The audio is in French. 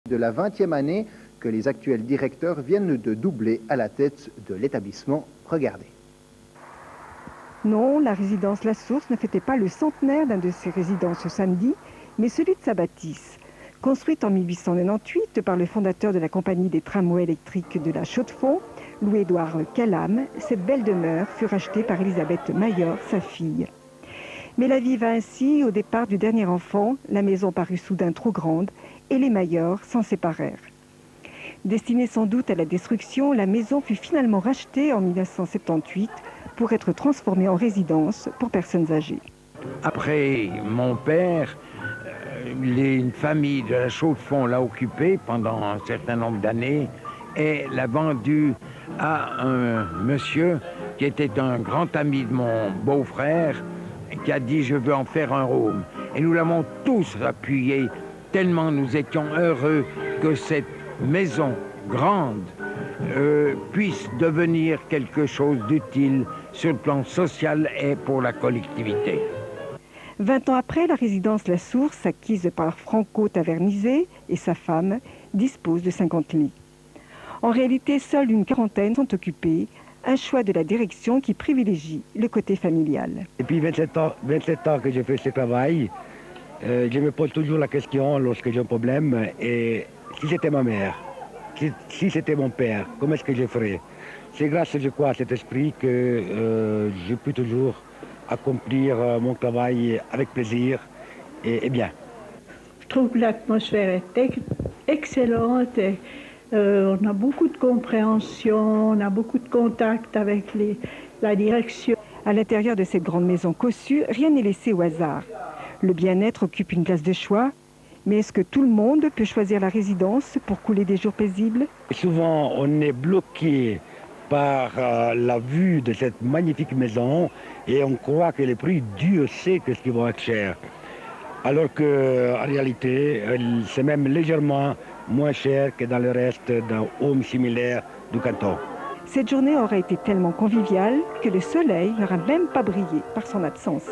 de la 20e année que les actuels directeurs viennent de doubler à la tête de l'établissement. Regardez. Non, la résidence La Source ne fêtait pas le centenaire d'un de ses résidents ce samedi, mais celui de sa bâtisse. Construite en 1898 par le fondateur de la compagnie des tramways électriques de la Chaux-de-Fonds, Louis-Édouard Calame, cette belle demeure fut rachetée par Elisabeth Mayor, sa fille. Mais la vie va ainsi. Au départ du dernier enfant, la maison parut soudain trop grande et les Mayor s'en séparèrent. Destinée sans doute à la destruction, la maison fut finalement rachetée en 1978 pour être transformée en résidence pour personnes âgées. Après mon père, une famille de la Chaux-de-Fonds l'a occupée pendant un certain nombre d'années et l'a vendue à un monsieur qui était un grand ami de mon beau-frère, qui a dit « je veux en faire un home ». Et nous l'avons tous appuyé, tellement nous étions heureux que cette maison grande puisse devenir quelque chose d'utile sur le plan social et pour la collectivité. 20 ans après, la résidence La Source, acquise par Franco Tavernisé et sa femme, dispose de 50 lits. En réalité, seule une quarantaine sont occupés, un choix de la direction qui privilégie le côté familial. Depuis 27 ans que je fais ce travail, je me pose toujours la question lorsque j'ai un problème, et si c'était ma mère, si c'était mon père, comment est-ce que je ferais? C'est grâce, je crois, à cet esprit que je peux toujours accomplir mon travail avec plaisir et bien. Je trouve que l'atmosphère est excellente. Et, on a beaucoup de compréhension, on a beaucoup de contact avec la direction. À l'intérieur de cette grande maison cossue, rien n'est laissé au hasard. Le bien-être occupe une place de choix, mais est-ce que tout le monde peut choisir la résidence pour couler des jours paisibles? Souvent, on est bloqué par la vue de cette magnifique maison et on croit que les prix, Dieu sait que ce qui vont être cher. Alors qu'en réalité, c'est même légèrement moins cher que dans le reste d'un home similaire du canton. Cette journée aura été tellement conviviale que le soleil n'aura même pas brillé par son absence.